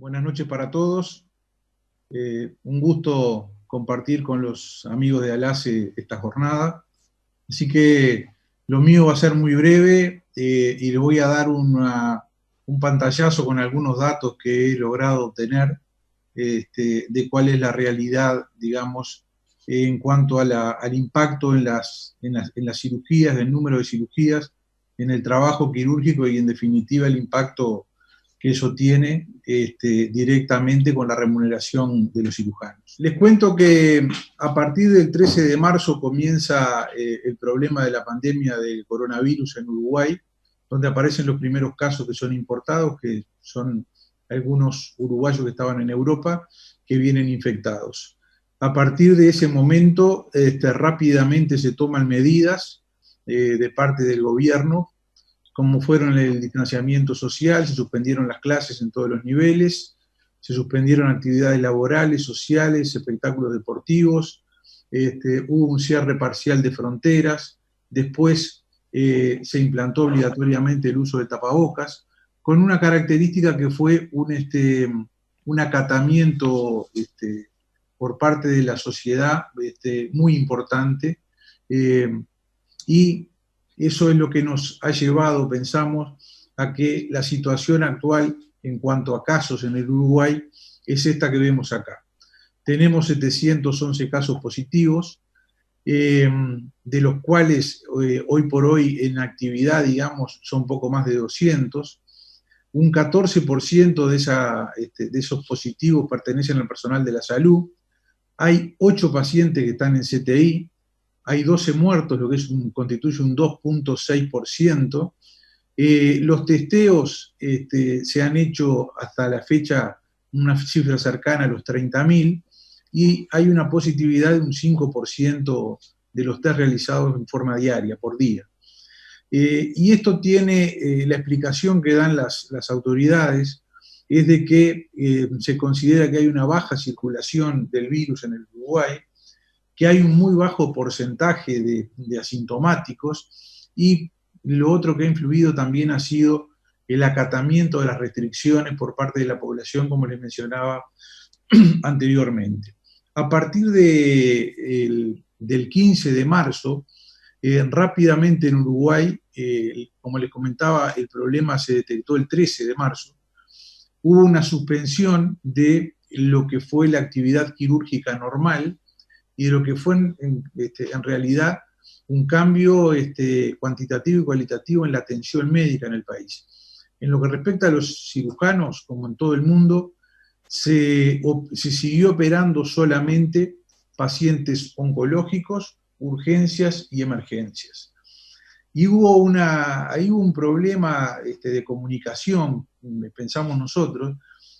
Buenas noches para todos. Un gusto compartir con los amigos de ALACE esta jornada. Así que lo mío va a ser muy breve y les voy a dar un pantallazo con algunos datos que he logrado obtener de cuál es la realidad, digamos, en cuanto a al impacto en las cirugías, del número de cirugías, en el trabajo quirúrgico y en definitiva el impacto que eso tiene directamente con la remuneración de los cirujanos. Les cuento que a partir del 13 de marzo comienza el problema de la pandemia del coronavirus en Uruguay, donde aparecen los primeros casos que son importados, que son algunos uruguayos que estaban en Europa, que vienen infectados. A partir de ese momento, rápidamente se toman medidas de parte del gobierno, como fueron el distanciamiento social, se suspendieron las clases en todos los niveles, se suspendieron actividades laborales, sociales, espectáculos deportivos, hubo un cierre parcial de fronteras, después se implantó obligatoriamente el uso de tapabocas, con una característica que fue un acatamiento por parte de la sociedad muy importante, y eso es lo que nos ha llevado, pensamos, a que la situación actual en cuanto a casos en el Uruguay es esta que vemos acá. Tenemos 711 casos positivos, de los cuales hoy por hoy en actividad, digamos, son poco más de 200. Un 14% de esos positivos pertenecen al personal de la salud. Hay 8 pacientes que están en CTI, hay 12 muertos, lo que constituye un 2.6%. Los testeos se han hecho hasta la fecha una cifra cercana a los 30.000 y hay una positividad de un 5% de los test realizados en forma diaria, por día. Y esto tiene la explicación que dan las autoridades, es de que se considera que hay una baja circulación del virus en el Uruguay, que hay un muy bajo porcentaje de asintomáticos, y lo otro que ha influido también ha sido el acatamiento de las restricciones por parte de la población, como les mencionaba anteriormente. A partir del 15 de marzo, rápidamente en Uruguay, como les comentaba, el problema se detectó el 13 de marzo, hubo una suspensión de lo que fue la actividad quirúrgica normal, y de lo que fue en realidad un cambio cuantitativo y cualitativo en la atención médica en el país. En lo que respecta a los cirujanos, como en todo el mundo, se siguió operando solamente pacientes oncológicos, urgencias y emergencias. Y ahí hubo un problema de comunicación, pensamos nosotros,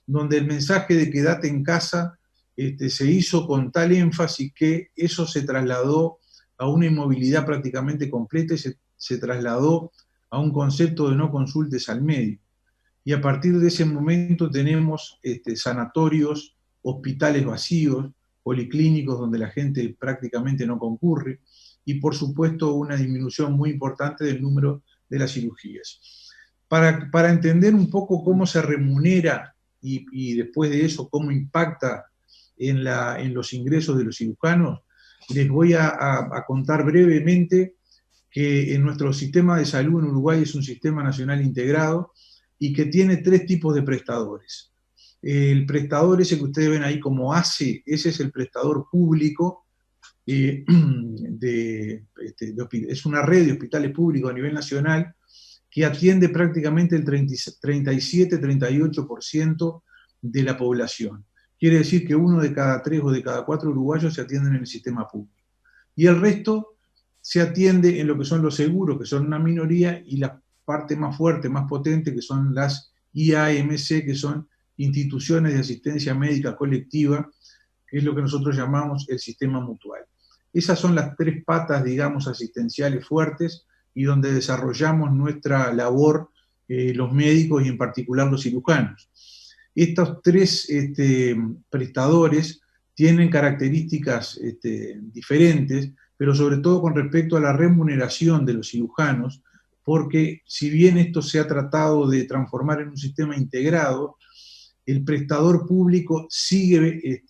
donde el mensaje de quédate en casa se hizo con tal énfasis que eso se trasladó a una inmovilidad prácticamente completa y se trasladó a un concepto de no consultes al médico. Y a partir de ese momento tenemos sanatorios, hospitales vacíos, policlínicos donde la gente prácticamente no concurre, y por supuesto una disminución muy importante del número de las cirugías. Para entender un poco cómo se remunera y después de eso cómo impacta en los ingresos de los cirujanos, les voy a contar brevemente que en nuestro sistema de salud en Uruguay es un sistema nacional integrado y que tiene 3 tipos de prestadores. El prestador ese que ustedes ven ahí como ACE, ese es el prestador público, es una red de hospitales públicos a nivel nacional que atiende prácticamente el 37-38% de la población. Quiere decir que 1 de cada 3 o de cada 4 uruguayos se atienden en el sistema público. Y el resto se atiende en lo que son los seguros, que son una minoría, y la parte más fuerte, más potente, que son las IAMC, que son instituciones de asistencia médica colectiva, que es lo que nosotros llamamos el sistema mutual. Esas son las 3 patas, digamos, asistenciales fuertes y donde desarrollamos nuestra labor los médicos y en particular los cirujanos. Estos 3 prestadores tienen características diferentes, pero sobre todo con respecto a la remuneración de los cirujanos, porque si bien esto se ha tratado de transformar en un sistema integrado, el prestador público sigue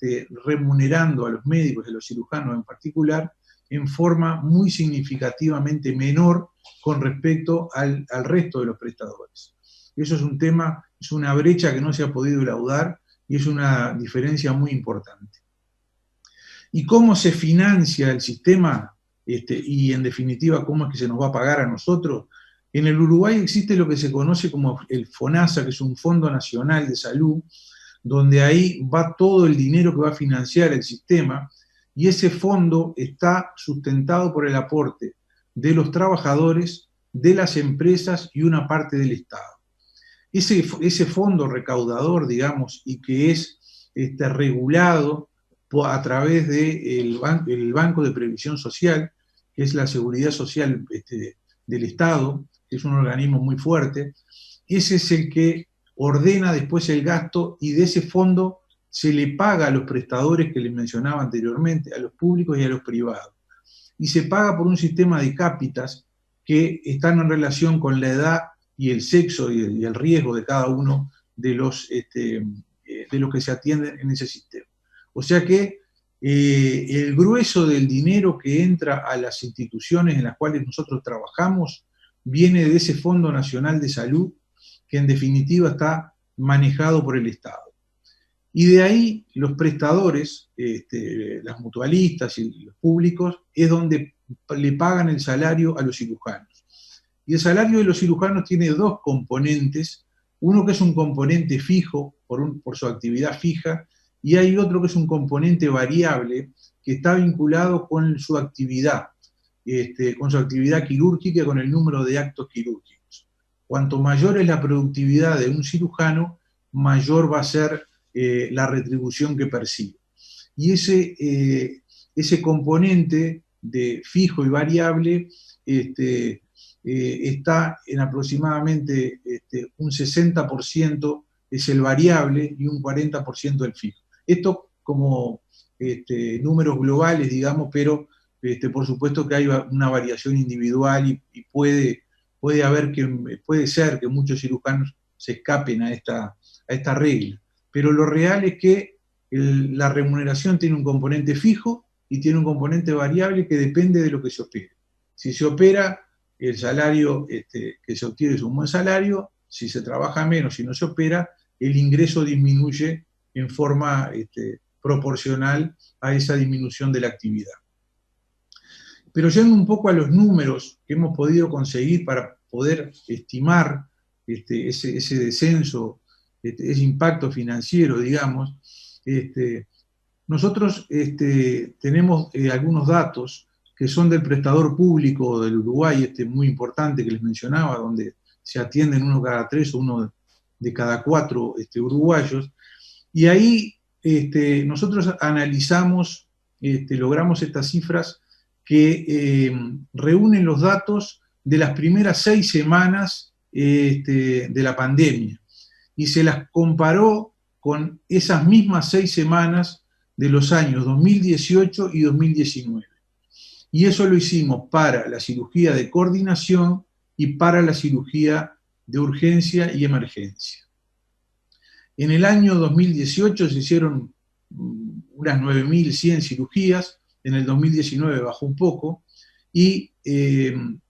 remunerando a los médicos y a los cirujanos en particular en forma muy significativamente menor con respecto al resto de los prestadores. Eso es un tema, es una brecha que no se ha podido laudar y es una diferencia muy importante. ¿Y cómo se financia el sistema? Y en definitiva, ¿cómo es que se nos va a pagar a nosotros? En el Uruguay existe lo que se conoce como el FONASA, que es un Fondo Nacional de Salud, donde ahí va todo el dinero que va a financiar el sistema, y ese fondo está sustentado por el aporte de los trabajadores, de las empresas y una parte del Estado. Ese fondo recaudador, digamos, y que es regulado a través del Banco de Previsión Social, que es la seguridad social del Estado, que es un organismo muy fuerte, ese es el que ordena después el gasto, y de ese fondo se le paga a los prestadores que les mencionaba anteriormente, a los públicos y a los privados. Y se paga por un sistema de cápitas que están en relación con la edad y el sexo y el riesgo de cada uno de los que se atienden en ese sistema. O sea que el grueso del dinero que entra a las instituciones en las cuales nosotros trabajamos viene de ese Fondo Nacional de Salud, que en definitiva está manejado por el Estado. Y de ahí los prestadores, las mutualistas y los públicos, es donde le pagan el salario a los cirujanos. Y el salario de los cirujanos tiene dos componentes, uno que es un componente fijo por su actividad fija, y hay otro que es un componente variable que está vinculado con su actividad quirúrgica, con el número de actos quirúrgicos. Cuanto mayor es la productividad de un cirujano, mayor va a ser la retribución que percibe. Y ese componente de fijo y variable está en aproximadamente un 60% es el variable y un 40% el fijo. Esto como números globales, digamos, pero por supuesto que hay una variación individual y puede ser que muchos cirujanos se escapen a esta regla. Pero lo real es que la remuneración tiene un componente fijo y tiene un componente variable que depende de lo que se opere. Si se opera, el salario que se obtiene es un buen salario; si se trabaja menos, si no se opera, el ingreso disminuye en forma proporcional a esa disminución de la actividad. Pero yendo un poco a los números que hemos podido conseguir para poder estimar ese descenso, ese impacto financiero, digamos, nosotros tenemos algunos datos que son del prestador público del Uruguay, muy importante que les mencionaba, donde se atienden uno cada 3 o uno de cada 4 uruguayos, y ahí nosotros analizamos, logramos estas cifras que reúnen los datos de las primeras 6 semanas de la pandemia, y se las comparó con esas mismas 6 semanas de los años 2018 y 2019. Y eso lo hicimos para la cirugía de coordinación y para la cirugía de urgencia y emergencia. En el año 2018 se hicieron unas 9.100 cirugías, en el 2019 bajó un poco, y en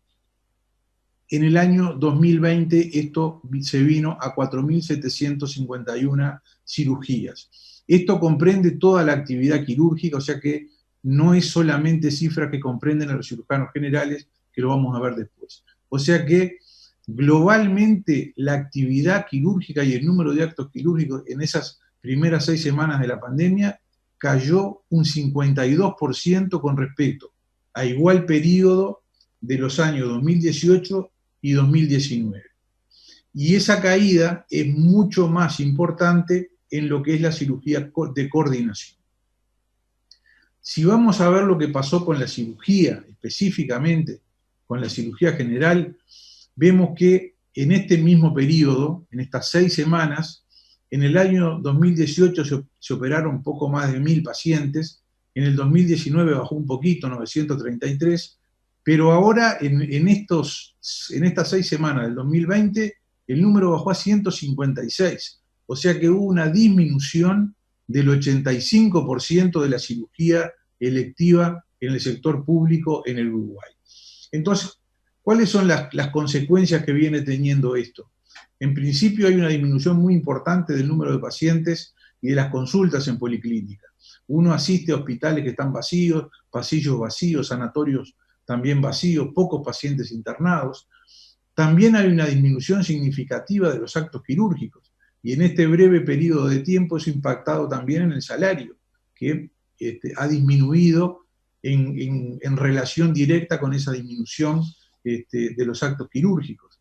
el año 2020 esto se vino a 4.751 cirugías. Esto comprende toda la actividad quirúrgica, o sea que no es solamente cifras que comprenden a los cirujanos generales, que lo vamos a ver después. O sea que globalmente la actividad quirúrgica y el número de actos quirúrgicos en esas primeras 6 semanas de la pandemia cayó un 52% con respecto a igual periodo de los años 2018 y 2019. Y esa caída es mucho más importante en lo que es la cirugía de coordinación. Si vamos a ver lo que pasó con la cirugía, específicamente con la cirugía general, vemos que en este mismo periodo, en estas 6 semanas, en el año 2018 se operaron poco más de 1.000 pacientes, en el 2019 bajó un poquito, 933, pero ahora en estas 6 semanas del 2020 el número bajó a 156, O sea que hubo una disminución del 85% de la cirugía electiva en el sector público en el Uruguay. Entonces, ¿cuáles son las consecuencias que viene teniendo esto? En principio hay una disminución muy importante del número de pacientes y de las consultas en policlínica. Uno asiste a hospitales que están vacíos, pasillos vacíos, sanatorios también vacíos, pocos pacientes internados. También hay una disminución significativa de los actos quirúrgicos, y en este breve periodo de tiempo es impactado también en el salario, que ha disminuido en relación directa con esa disminución de los actos quirúrgicos.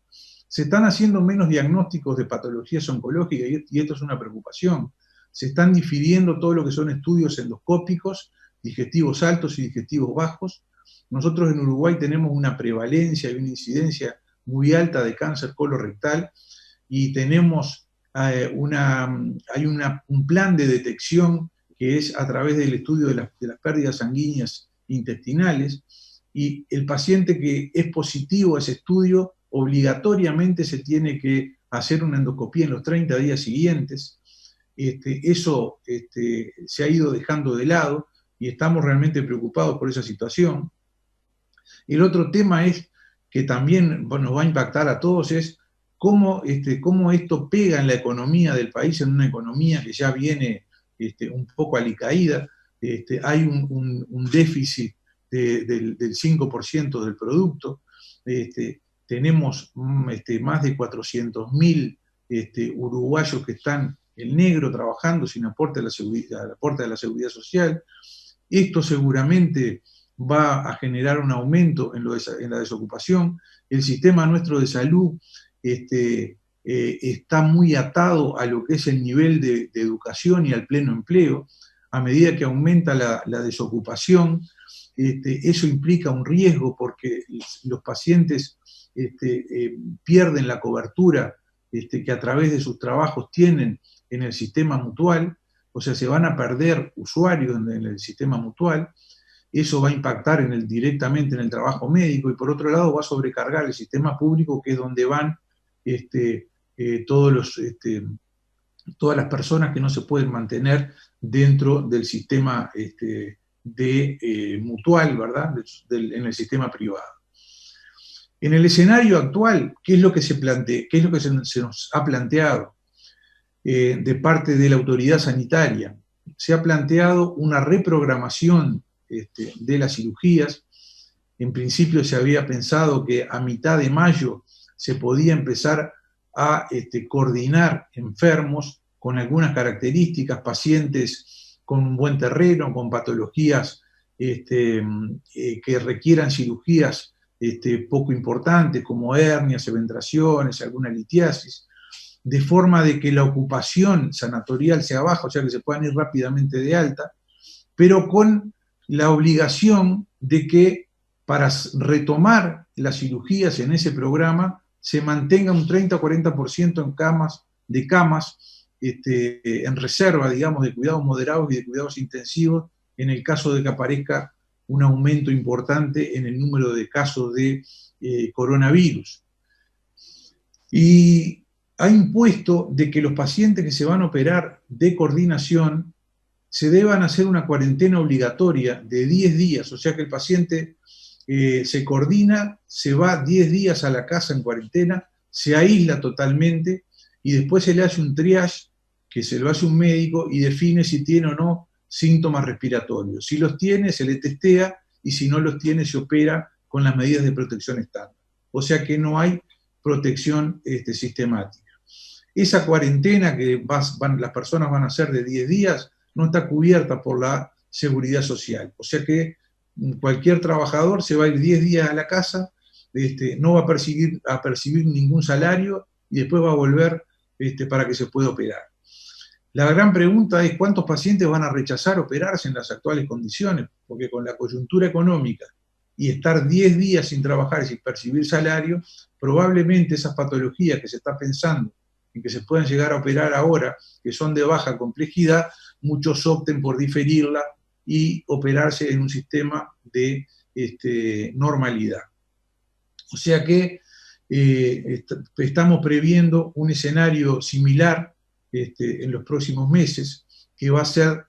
Se están haciendo menos diagnósticos de patologías oncológicas, y esto es una preocupación. Se están difiriendo todo lo que son estudios endoscópicos, digestivos altos y digestivos bajos. Nosotros en Uruguay tenemos una prevalencia y una incidencia muy alta de cáncer colorectal, y tenemos un plan de detección que es a través del estudio de las pérdidas sanguíneas intestinales, y el paciente que es positivo a ese estudio obligatoriamente se tiene que hacer una endoscopía en los 30 días siguientes. Eso se ha ido dejando de lado y estamos realmente preocupados por esa situación. El otro tema es que también nos va a impactar a todos, es cómo esto pega en la economía del país, en una economía que ya viene un poco alicaída. Hay un déficit del 5% del producto. Tenemos más de 400.000 uruguayos que están en negro trabajando sin aporte a la seguridad social. Esto seguramente va a generar un aumento en la desocupación. El sistema nuestro de salud está muy atado a lo que es el nivel de educación y al pleno empleo. A medida que aumenta la desocupación, eso implica un riesgo, porque los pacientes pierden la cobertura que a través de sus trabajos tienen en el sistema mutual. O sea, se van a perder usuarios en el sistema mutual. Eso va a impactar directamente en el trabajo médico, y por otro lado va a sobrecargar el sistema público, que es donde van todas las personas que no se pueden mantener dentro del sistema mutual, ¿verdad? En el sistema privado. En el escenario actual, ¿qué es lo que se nos ha planteado de parte de la autoridad sanitaria? Se ha planteado una reprogramación de las cirugías. En principio se había pensado que a mitad de mayo se podía empezar a coordinar enfermos con algunas características, pacientes con un buen terreno, con patologías que requieran cirugías poco importantes, como hernias, eventraciones, alguna litiasis, de forma de que la ocupación sanatorial sea baja, o sea que se puedan ir rápidamente de alta, pero con la obligación de que para retomar las cirugías en ese programa se mantenga un 30 o 40% de camas en reserva, digamos, de cuidados moderados y de cuidados intensivos, en el caso de que aparezca un aumento importante en el número de casos de coronavirus. Y ha impuesto de que los pacientes que se van a operar de coordinación se deban hacer una cuarentena obligatoria de 10 días, o sea que el paciente se coordina, se va 10 días a la casa en cuarentena, se aísla totalmente, y después se le hace un triage que se lo hace un médico y define si tiene o no síntomas respiratorios. Si los tiene, se le testea, y si no los tiene, se opera con las medidas de protección estándar. O sea que no hay protección sistemática. Esa cuarentena que las personas van a hacer de 10 días no está cubierta por la seguridad social. O sea que cualquier trabajador se va a ir 10 días a la casa, no va a percibir ningún salario, y después va a volver para que se pueda operar. La gran pregunta es cuántos pacientes van a rechazar operarse en las actuales condiciones, porque con la coyuntura económica y estar 10 días sin trabajar y sin percibir salario, probablemente esas patologías que se está pensando en que se puedan llegar a operar ahora, que son de baja complejidad, muchos opten por diferirla y operarse en un sistema de normalidad. O sea que estamos previendo un escenario similar en los próximos meses, que va a ser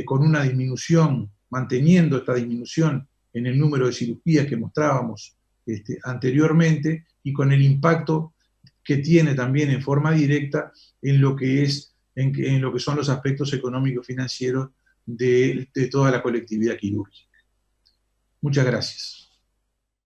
con una disminución, manteniendo esta disminución en el número de cirugías que mostrábamos anteriormente, y con el impacto que tiene también en forma directa en lo que son los aspectos económicos financieros de toda la colectividad quirúrgica. Muchas gracias.